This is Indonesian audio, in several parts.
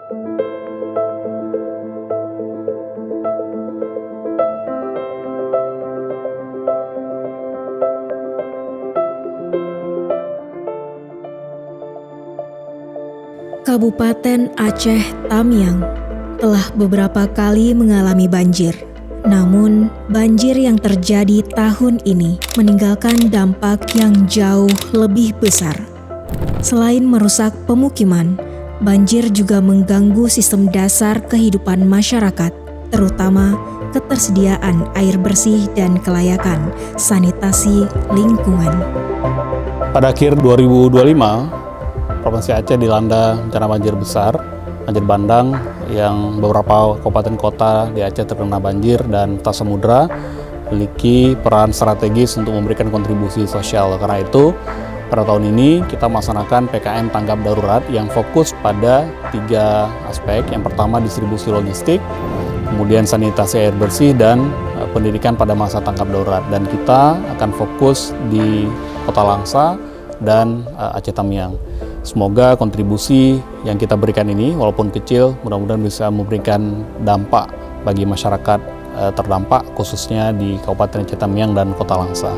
Kabupaten Aceh Tamiang telah beberapa kali mengalami banjir. Namun, banjir yang terjadi tahun ini meninggalkan dampak yang jauh lebih besar. Selain merusak pemukiman, banjir juga mengganggu sistem dasar kehidupan masyarakat, terutama ketersediaan air bersih dan kelayakan sanitasi lingkungan. Pada akhir 2025, Provinsi Aceh dilanda bencana banjir besar, banjir bandang yang beberapa kabupaten kota di Aceh terkena banjir dan Tas Samudra memiliki peran strategis untuk memberikan kontribusi sosial. Karena itu, pada tahun ini kita melaksanakan PKM tanggap darurat yang fokus pada 3 aspek. Yang pertama distribusi logistik, kemudian sanitasi air bersih, dan pendidikan pada masa tanggap darurat. Dan kita akan fokus di Kota Langsa dan Aceh Tamiang. Semoga kontribusi yang kita berikan ini, walaupun kecil, mudah-mudahan bisa memberikan dampak bagi masyarakat terdampak, khususnya di Kabupaten Aceh Tamiang dan Kota Langsa.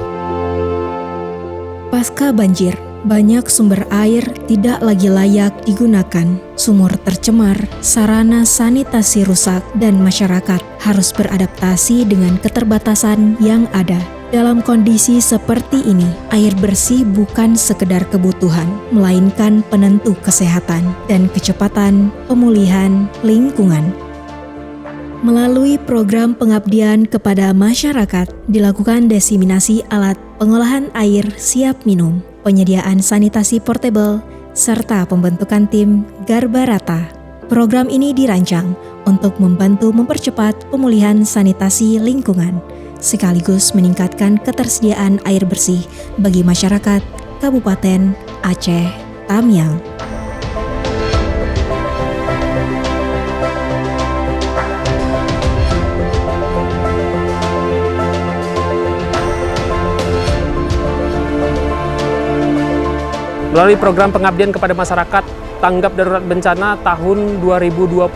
Pasca banjir, banyak sumber air tidak lagi layak digunakan, sumur tercemar, sarana sanitasi rusak, dan masyarakat harus beradaptasi dengan keterbatasan yang ada. Dalam kondisi seperti ini, air bersih bukan sekedar kebutuhan, melainkan penentu kesehatan dan kecepatan pemulihan lingkungan. Melalui program pengabdian kepada masyarakat, dilakukan diseminasi alat pengolahan air siap minum, penyediaan sanitasi portable, serta pembentukan tim Garba Rata. Program ini dirancang untuk membantu mempercepat pemulihan sanitasi lingkungan, sekaligus meningkatkan ketersediaan air bersih bagi masyarakat Kabupaten Aceh Tamiang. Melalui program pengabdian kepada masyarakat tanggap darurat bencana tahun 2025,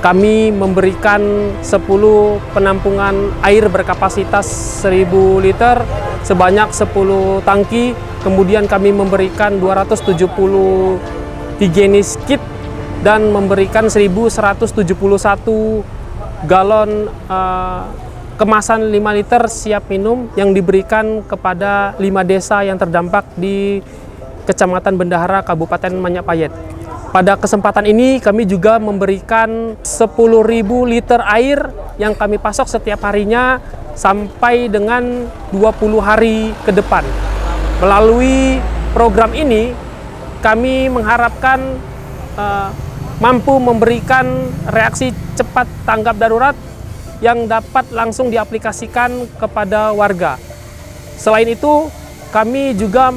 kami memberikan 10 penampungan air berkapasitas 1.000 liter sebanyak 10 tangki. Kemudian kami memberikan 270 higienis kit dan memberikan 1.171 galon kemasan 5 liter siap minum yang diberikan kepada 5 desa yang terdampak di Kecamatan Bendahara, Kabupaten Manyapayet. Pada kesempatan ini kami juga memberikan 10.000 liter air yang kami pasok setiap harinya sampai dengan 20 hari ke depan. Melalui program ini kami mengharapkan mampu memberikan reaksi cepat tanggap darurat yang dapat langsung diaplikasikan kepada warga. Selain itu, kami juga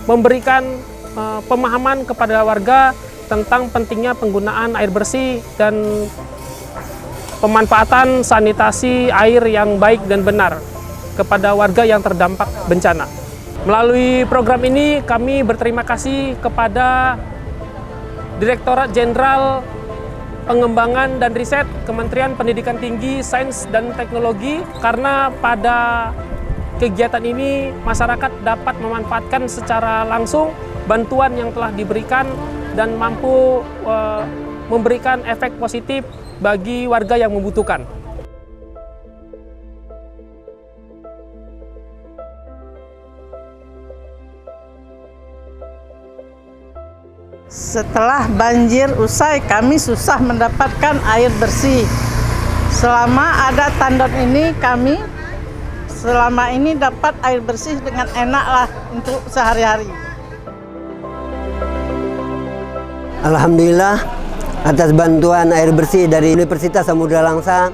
memberikan pemahaman kepada warga tentang pentingnya penggunaan air bersih dan pemanfaatan sanitasi air yang baik dan benar kepada warga yang terdampak bencana. Melalui program ini kami berterima kasih kepada Direktorat Jenderal Pengembangan dan Riset Kementerian Pendidikan Tinggi, Sains dan Teknologi, karena pada kegiatan ini masyarakat dapat memanfaatkan secara langsung bantuan yang telah diberikan dan mampu memberikan efek positif bagi warga yang membutuhkan. Setelah banjir usai, kami susah mendapatkan air bersih. Selama ada tandon ini, kami selama ini dapat air bersih dengan enak lah untuk sehari-hari. Alhamdulillah, atas bantuan air bersih dari Universitas Samudra Langsa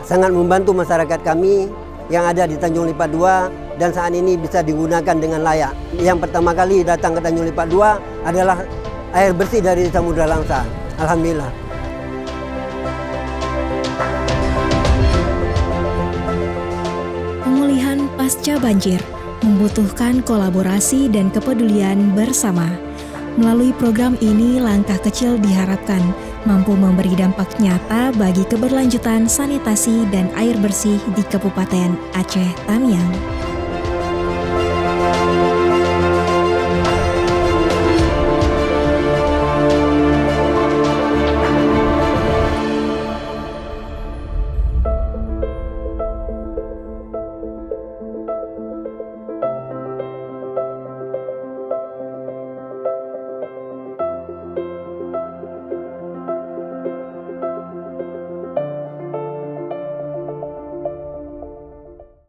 sangat membantu masyarakat kami yang ada di Tanjung Lipat 2 dan saat ini bisa digunakan dengan layak. Yang pertama kali datang ke Tanjung Lipat 2 adalah air bersih dari Samudra Langsa. Alhamdulillah. Pemulihan pasca banjir membutuhkan kolaborasi dan kepedulian bersama. Melalui program ini, langkah kecil diharapkan mampu memberi dampak nyata bagi keberlanjutan sanitasi dan air bersih di Kabupaten Aceh Tamiang.